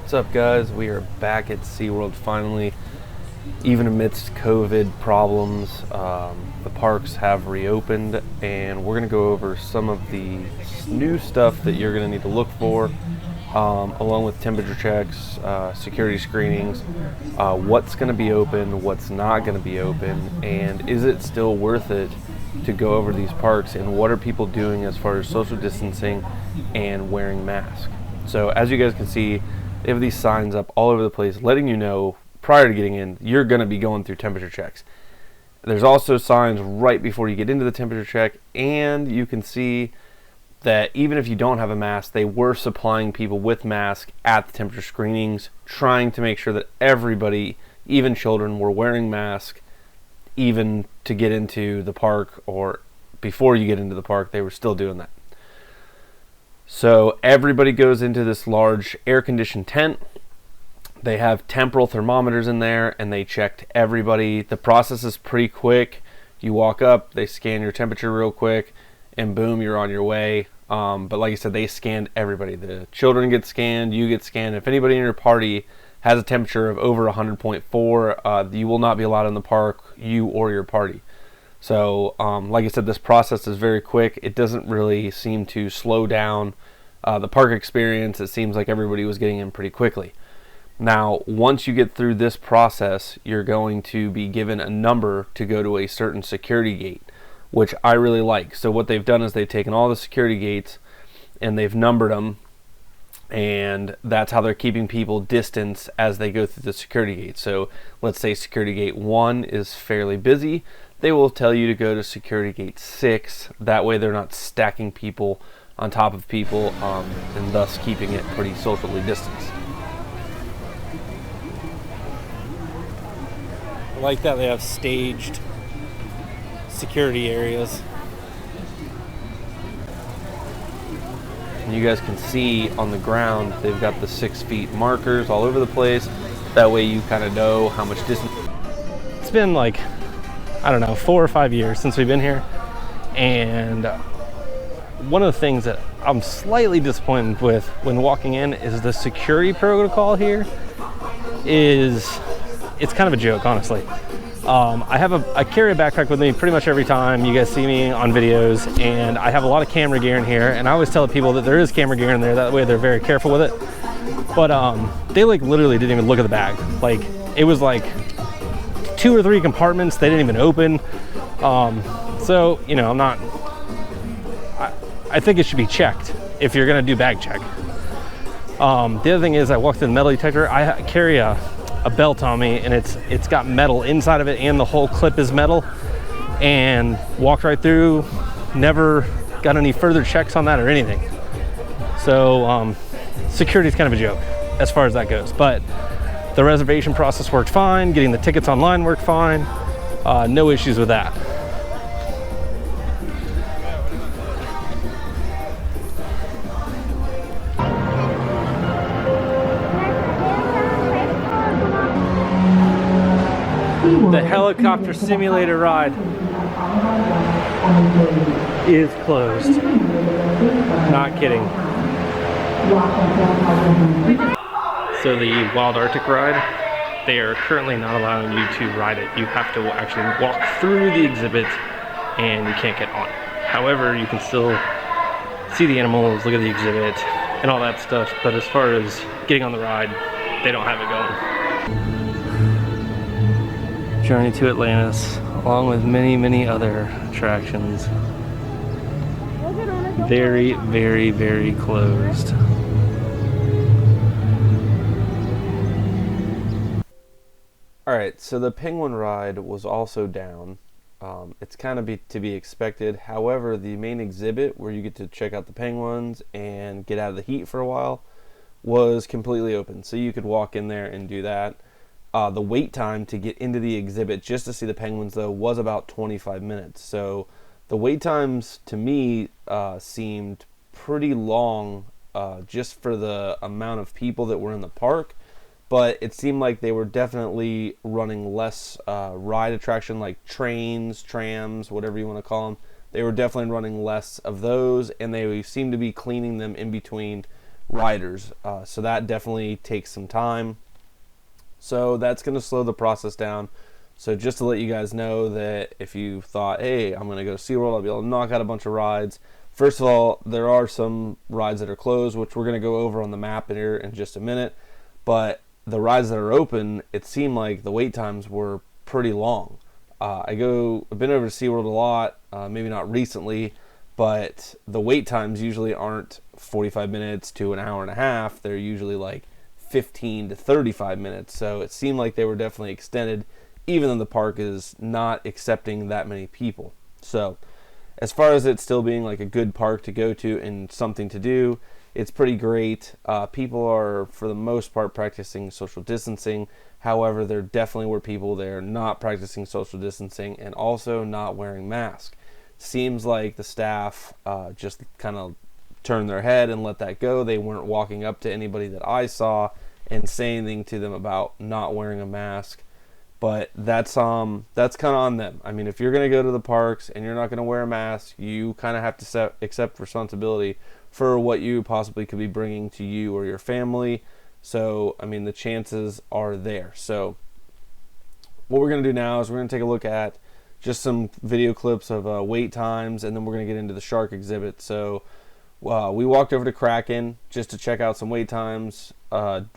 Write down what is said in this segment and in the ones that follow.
What's up, guys? We are back at SeaWorld finally. Even amidst COVID problems, the parks have reopened, and we're going to go over some of the new stuff that you're going to need to look for, along with temperature checks, security screenings, what's going to be open, what's not going to be open, and is it still worth it to go over these parks, and what are people doing as far as social distancing and wearing masks. So as you guys can see, they have these signs up all over the place letting you know prior to getting in you're going to be going through temperature checks. There's also signs right before you get into the temperature check, and you can see that even if you don't have a mask, they were supplying people with masks at the temperature screenings, trying to make sure that everybody, even children, were wearing masks even to get into the park, or before you get into the park, they were still doing that. So everybody goes into this large air-conditioned tent. They have temporal thermometers in there, and they checked everybody. The process is pretty quick. You walk up, they scan your temperature real quick, and boom, you're on your way. But like I said, they scanned everybody. The children get scanned, you get scanned. If anybody in your party has a temperature of over 100.4, you will not be allowed in the park, you or your party. So, like I said, this process is very quick. It doesn't really seem to slow down the park experience. It seems like everybody was getting in pretty quickly. Now, once you get through this process, you're going to be given a number to go to a certain security gate, which I really like. So what they've done is they've taken all the security gates and they've numbered them, and that's how they're keeping people distance as they go through the security gate. So let's say security gate 1 is fairly busy. They will tell you to go to security gate 6. That way they're not stacking people on top of people, and thus keeping it pretty socially distanced. I like that they have staged security areas. And you guys can see on the ground, they've got the 6 feet markers all over the place. That way you kind of know how much distance. It's been like, I don't know, 4 or 5 years since we've been here, and one of the things that I'm slightly disappointed with when walking in is the security protocol here it's kind of a joke, honestly. I carry a backpack with me pretty much every time you guys see me on videos, and I have a lot of camera gear in here, and I always tell people that there is camera gear in there, that way they're very careful with it. But they like literally didn't even look at the bag. Like, it was like 2 or 3 compartments they didn't even open. So, you know, I think it should be checked if you're gonna do bag check. The other thing is, I walked through the metal detector. I carry a belt on me, and it's got metal inside of it, and the whole clip is metal, and walked right through, never got any further checks on that or anything. So security is kind of a joke as far as that goes, but the reservation process worked fine. Getting the tickets online worked fine. No issues with that. The helicopter simulator ride is closed. Not kidding. So the Wild Arctic ride, they are currently not allowing you to ride it. You have to actually walk through the exhibit, and you can't get on it. However, you can still see the animals, look at the exhibit, and all that stuff. But as far as getting on the ride, they don't have it going. Journey to Atlantis, along with many, many other attractions. Very, very, very closed. Alright, so the penguin ride was also down. It's kind of to be expected. However, the main exhibit, where you get to check out the penguins and get out of the heat for a while, was completely open. So you could walk in there and do that. The wait time to get into the exhibit just to see the penguins, though, was about 25 minutes. So the wait times, to me, seemed pretty long, just for the amount of people that were in the park. But it seemed like they were definitely running less ride attraction, like trains, trams, whatever you want to call them. They were definitely running less of those, and they seemed to be cleaning them in between riders. So that definitely takes some time. So that's going to slow the process down. So just to let you guys know that if you thought, hey, I'm going to go to SeaWorld, I'll be able to knock out a bunch of rides. First of all, there are some rides that are closed, which we're going to go over on the map here in just a minute. But the rides that are open, it seemed like the wait times were pretty long. I've been over to SeaWorld a lot, maybe not recently, but the wait times usually aren't 45 minutes to an hour and a half. They're usually like 15 to 35 minutes. So it seemed like they were definitely extended, even though the park is not accepting that many people. So as far as it still being like a good park to go to and something to do, it's pretty great. People are, for the most part, practicing social distancing. However, there definitely were people there not practicing social distancing and also not wearing masks. Seems like the staff just kind of turned their head and let that go. They weren't walking up to anybody that I saw and saying anything to them about not wearing a mask. But that's kind of on them. I mean, if you're going to go to the parks and you're not going to wear a mask, you kind of have to accept responsibility for what you possibly could be bringing to you or your family. So, I mean, the chances are there. So what we're going to do now is we're going to take a look at just some video clips of wait times, and then we're going to get into the shark exhibit. So we walked over to Kraken just to check out some wait times.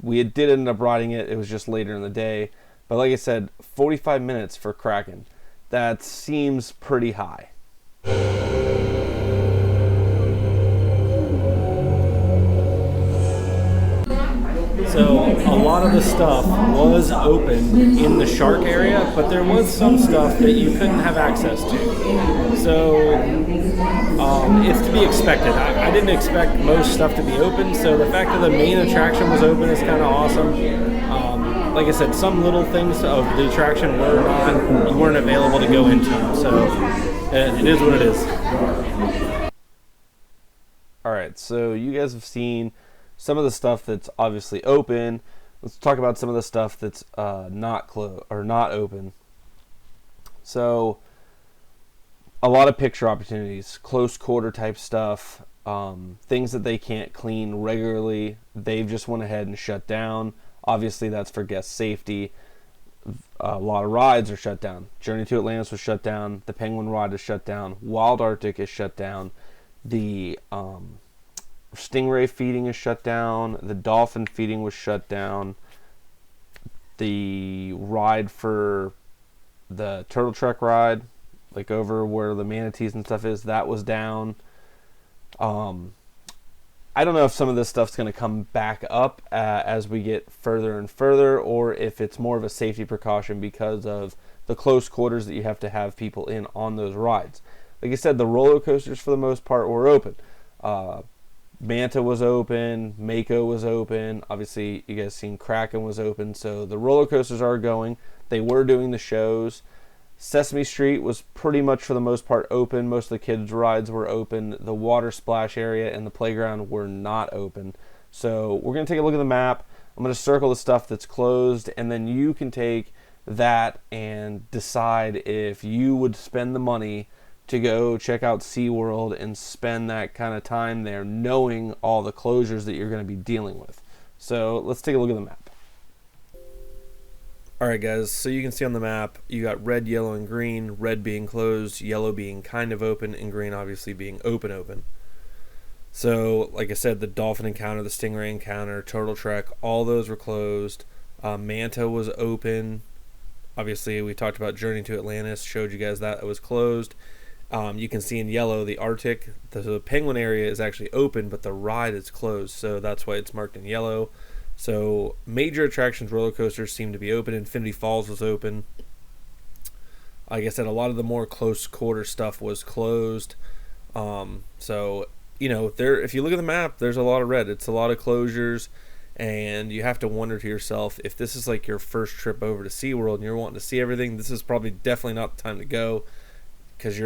We did end up riding it. It was just later in the day. But like I said, 45 minutes for Kraken. That seems pretty high. So a lot of the stuff was open in the shark area, but there was some stuff that you couldn't have access to. So it's to be expected. I didn't expect most stuff to be open, so the fact that the main attraction was open is kind of awesome. Like I said, some little things of the attraction weren't available to go into, so it is what it is. All right, so you guys have seen some of the stuff that's obviously open. Let's talk about some of the stuff that's not open. So a lot of picture opportunities, close quarter type stuff, things that they can't clean regularly. They've just went ahead and shut down. Obviously, that's for guest safety. A lot of rides are shut down. Journey to Atlantis was shut down. The Penguin Ride is shut down. Wild Arctic is shut down. The stingray feeding is shut down. The dolphin feeding was shut down. The ride for the turtle trek ride, like over where the manatees and stuff is, that was down. I don't know if some of this stuff's going to come back up as we get further and further, or if it's more of a safety precaution because of the close quarters that you have to have people in on those rides. Like I said, the roller coasters for the most part were open. Manta was open, Mako was open. Obviously, you guys seen Kraken was open. So the roller coasters are going. They were doing the shows. Sesame Street was pretty much for the most part open. Most of the kids' rides were open. The water splash area and the playground were not open. So we're going to take a look at the map. I'm going to circle the stuff that's closed, and then you can take that and decide if you would spend the money to go check out SeaWorld and spend that kind of time there knowing all the closures that you're going to be dealing with. So let's take a look at the map. Alright guys, so you can see on the map, you got red, yellow, and green, red being closed, yellow being kind of open, and green obviously being open. So, like I said, the dolphin encounter, the stingray encounter, turtle trek, all those were closed. Manta was open. Obviously, we talked about Journey to Atlantis, showed you guys that it was closed. You can see in yellow the Arctic. The penguin area is actually open, but the ride is closed, so that's why it's marked in yellow. So major attractions, roller coasters seem to be open. Infinity Falls was open. Like I said, a lot of the more close quarter stuff was closed. So, you know, if you look at the map, there's a lot of red. It's a lot of closures, and you have to wonder to yourself, if this is like your first trip over to SeaWorld and you're wanting to see everything, this is probably definitely not the time to go, because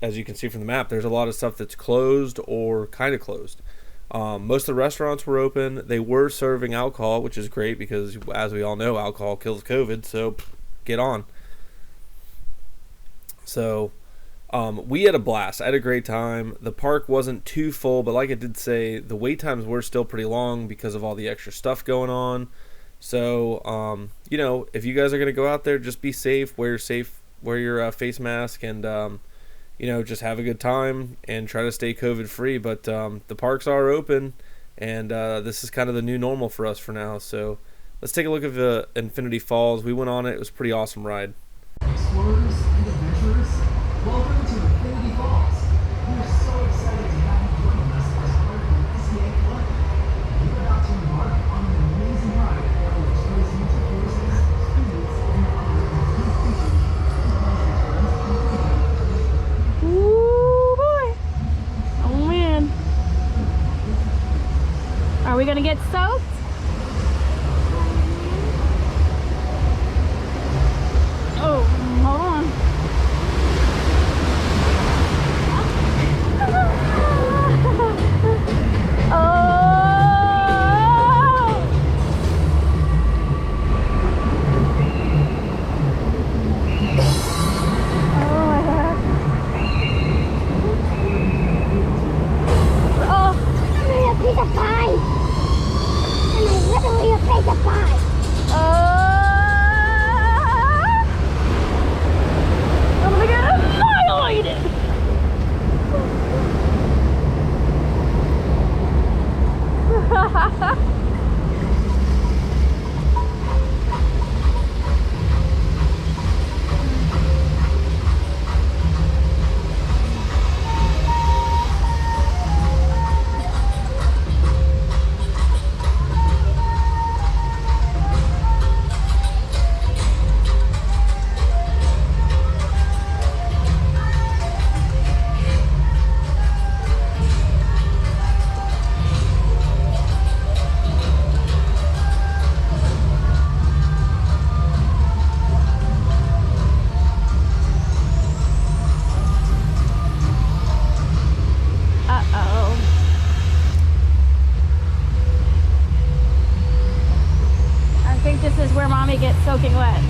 as you can see from the map, there's a lot of stuff that's closed or kind of closed. Most of the restaurants were open. They were serving alcohol, which is great because, as we all know, alcohol kills COVID, so get on. So We had a blast. I had a great time. The park wasn't too full, but like I did say, the wait times were still pretty long because of all the extra stuff going on. So, you know, if you guys are going to go out there, just be safe, wear your face mask, and, you know, just have a good time and try to stay COVID free. But the parks are open, and this is kind of the new normal for us for now. So let's take a look at the Infinity Falls. We went on it. It was a pretty awesome ride. Explorers and adventurers, welcome to Infinity Falls. We're so excited to have you join us as part of the SEA Club. You're about to embark on an amazing ride that will expose you to forces, spirits, and other Ooh, boy. Oh, man. Are we going to get soaked? Oh, hold on. This is where mommy gets soaking wet.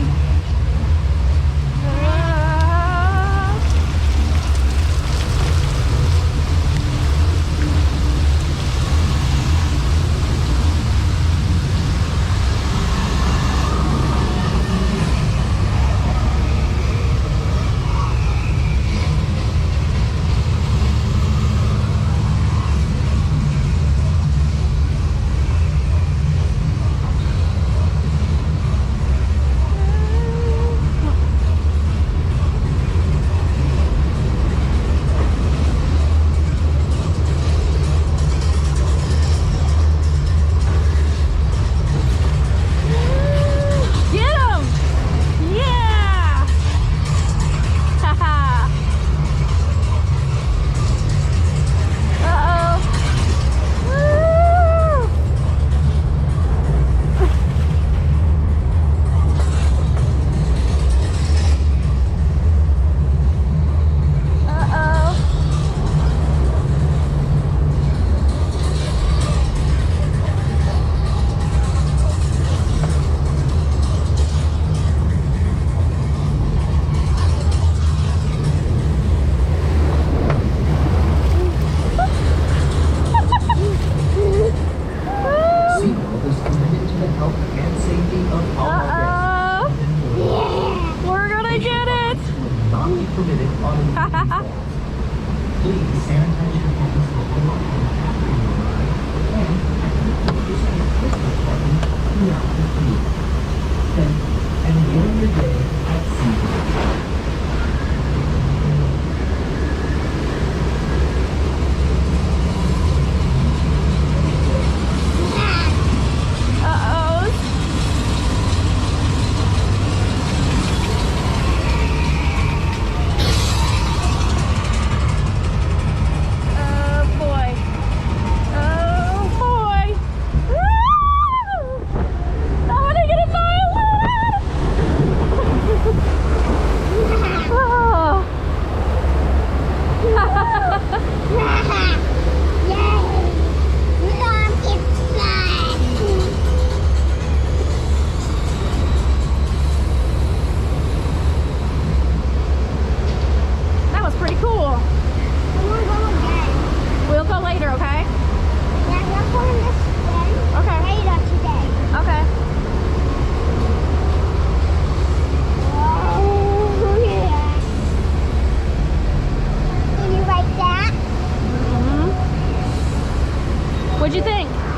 What'd you think?